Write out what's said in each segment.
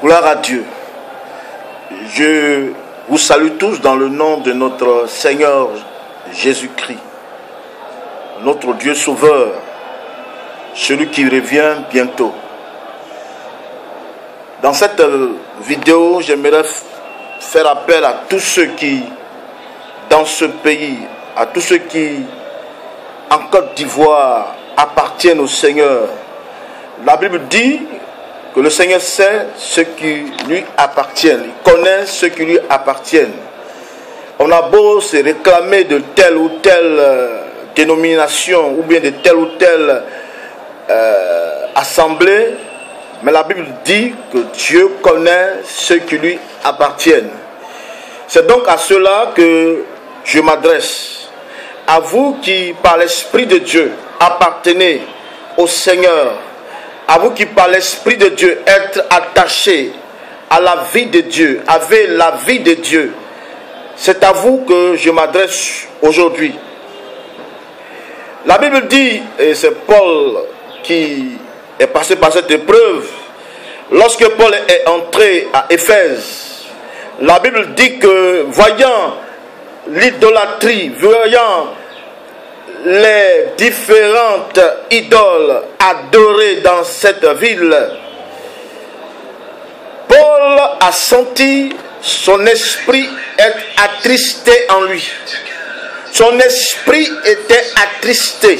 Gloire à Dieu. Je vous salue tous dans le nom de notre Seigneur Jésus-Christ, notre Dieu sauveur, celui qui revient bientôt. Dans cette vidéo, j'aimerais faire appel à tous ceux qui, dans ce pays, à tous ceux qui, en Côte d'Ivoire, appartiennent au Seigneur. La Bible dit que le Seigneur sait ce qui lui appartient, il connaît ce qui lui appartient. On a beau se réclamer de telle ou telle dénomination ou bien de telle ou telle assemblée, mais la Bible dit que Dieu connaît ce qui lui appartient. C'est donc à cela que je m'adresse. À vous qui, par l'Esprit de Dieu, appartenez au Seigneur, à vous qui par l'Esprit de Dieu êtes attachés à la vie de Dieu, avez la vie de Dieu, c'est à vous que je m'adresse aujourd'hui. La Bible dit, et c'est Paul qui est passé par cette épreuve, lorsque Paul est entré à Éphèse, la Bible dit que voyant l'idolâtrie, voyant les différentes idoles adorées dans cette ville, Paul a senti son esprit être attristé en lui. Son esprit était attristé.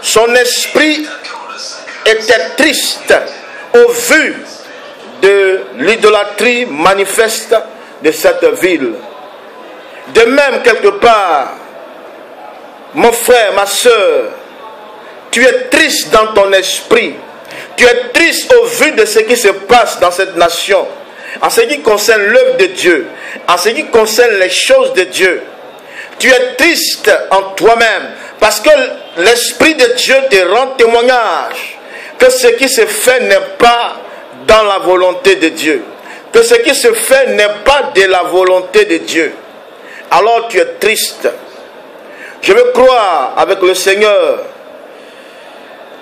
Son esprit était triste au vu de l'idolâtrie manifeste de cette ville. De même, quelque part, mon frère, ma soeur, tu es triste dans ton esprit. Tu es triste au vu de ce qui se passe dans cette nation, en ce qui concerne l'œuvre de Dieu, en ce qui concerne les choses de Dieu. Tu es triste en toi-même parce que l'Esprit de Dieu te rend témoignage que ce qui se fait n'est pas dans la volonté de Dieu, que ce qui se fait n'est pas de la volonté de Dieu. Alors tu es triste. Je veux croire avec le Seigneur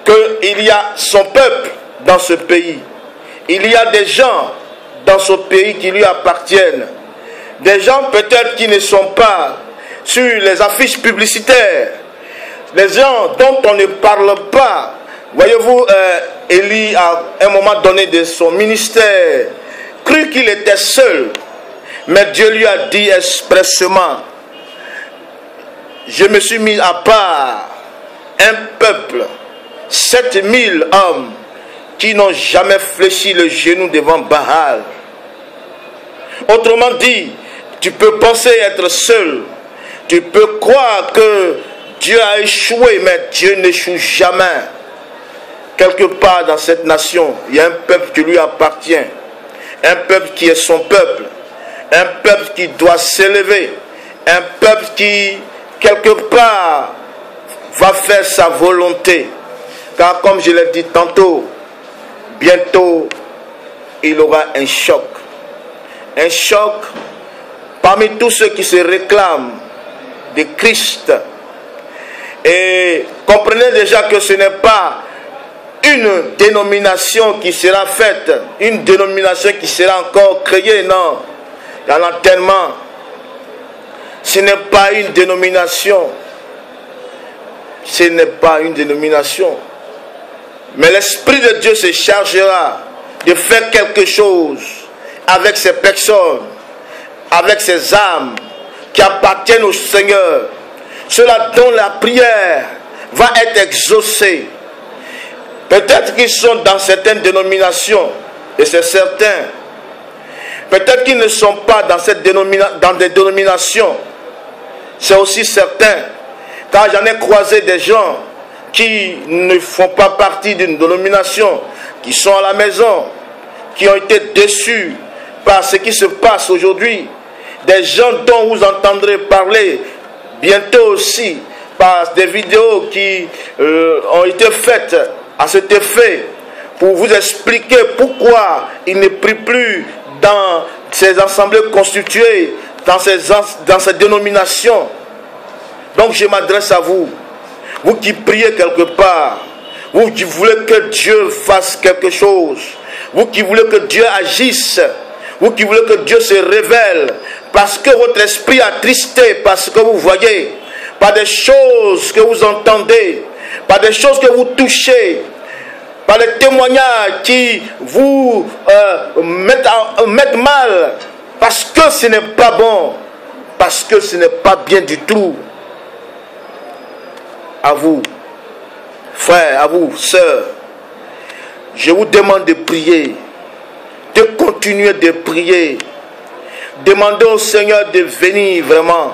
qu'il y a son peuple dans ce pays. Il y a des gens dans ce pays qui lui appartiennent. Des gens peut-être qui ne sont pas sur les affiches publicitaires. Des gens dont on ne parle pas. Voyez-vous, Élie, à un moment donné de son ministère, crut qu'il était seul. Mais Dieu lui a dit expressément, je me suis mis à part un peuple, 7000 hommes qui n'ont jamais fléchi le genou devant Baal. Autrement dit, tu peux penser être seul, tu peux croire que Dieu a échoué, mais Dieu n'échoue jamais. Quelque part dans cette nation, il y a un peuple qui lui appartient, un peuple qui est son peuple, un peuple qui doit s'élever, un peuple qui quelque part va faire sa volonté, car comme je l'ai dit tantôt, bientôt il aura un choc parmi tous ceux qui se réclament de Christ. Et comprenez déjà que ce n'est pas une dénomination qui sera faite, une dénomination qui sera encore créée, non, il y en a tellement. Ce n'est pas une dénomination. Ce n'est pas une dénomination. Mais l'Esprit de Dieu se chargera de faire quelque chose avec ces personnes, avec ces âmes qui appartiennent au Seigneur. Ceux-là dont la prière va être exaucée. Peut-être qu'ils sont dans certaines dénominations, et c'est certain. Peut-être qu'ils ne sont pas dans des dénominations. C'est aussi certain, car j'en ai croisé des gens qui ne font pas partie d'une dénomination, qui sont à la maison, qui ont été déçus par ce qui se passe aujourd'hui. Des gens dont vous entendrez parler bientôt aussi par des vidéos qui ont été faites à cet effet pour vous expliquer pourquoi ils ne prient plus dans ces assemblées constituées, dans ces dénominations. Donc je m'adresse à vous, vous qui priez quelque part, vous qui voulez que Dieu fasse quelque chose, vous qui voulez que Dieu agisse, vous qui voulez que Dieu se révèle, parce que votre esprit est attristé, parce que vous voyez, par des choses que vous entendez, par des choses que vous touchez, par les témoignages qui vous mettent mal, parce que ce n'est pas bon, parce que ce n'est pas bien du tout. À vous, frères, à vous, sœurs, je vous demande de prier, de continuer de prier. Demandez au Seigneur de venir vraiment,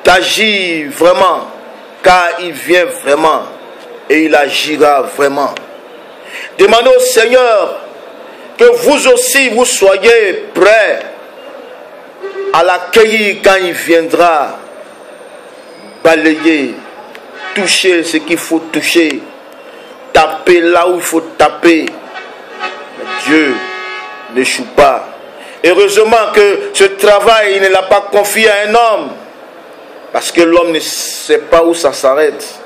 d'agir vraiment, car il vient vraiment et il agira vraiment. Demandez au Seigneur que vous aussi vous soyez prêts à l'accueillir quand il viendra, balayer, toucher ce qu'il faut toucher, taper là où il faut taper. Mais Dieu n'échoue pas. Heureusement que ce travail, il ne l'a pas confié à un homme, parce que l'homme ne sait pas où ça s'arrête.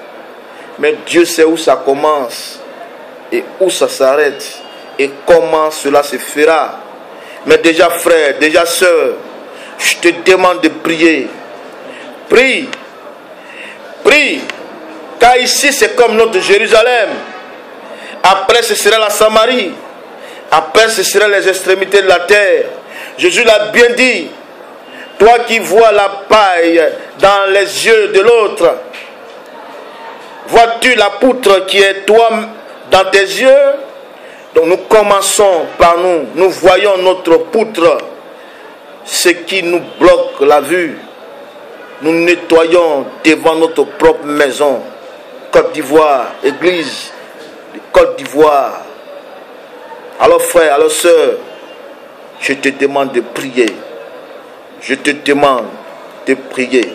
Mais Dieu sait où ça commence et où ça s'arrête et comment cela se fera. Mais déjà frère, déjà sœur, je te demande de prier. Prie, prie, car ici c'est comme notre Jérusalem. Après ce sera la Samarie. Après ce sera les extrémités de la terre. Jésus l'a bien dit. Toi qui vois la paille dans les yeux de l'autre, vois-tu la poutre qui est toi dans tes yeux? Donc nous commençons par nous. Nous voyons notre poutre, ce qui nous bloque la vue. Nous nettoyons devant notre propre maison. Côte d'Ivoire, église de Côte d'Ivoire. Alors frère, alors sœur, je te demande de prier. Je te demande de prier.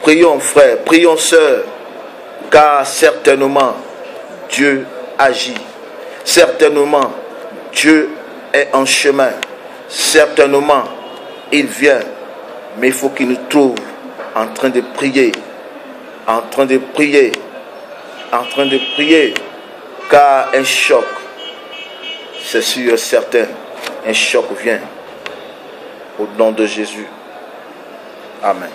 Prions frère, prions sœur, car certainement Dieu agit. Certainement Dieu est en chemin. Certainement il vient. Mais il faut qu'il nous trouve en train de prier. En train de prier. En train de prier. Car un choc, c'est sûr et certain, un choc vient. Au nom de Jésus. Amen.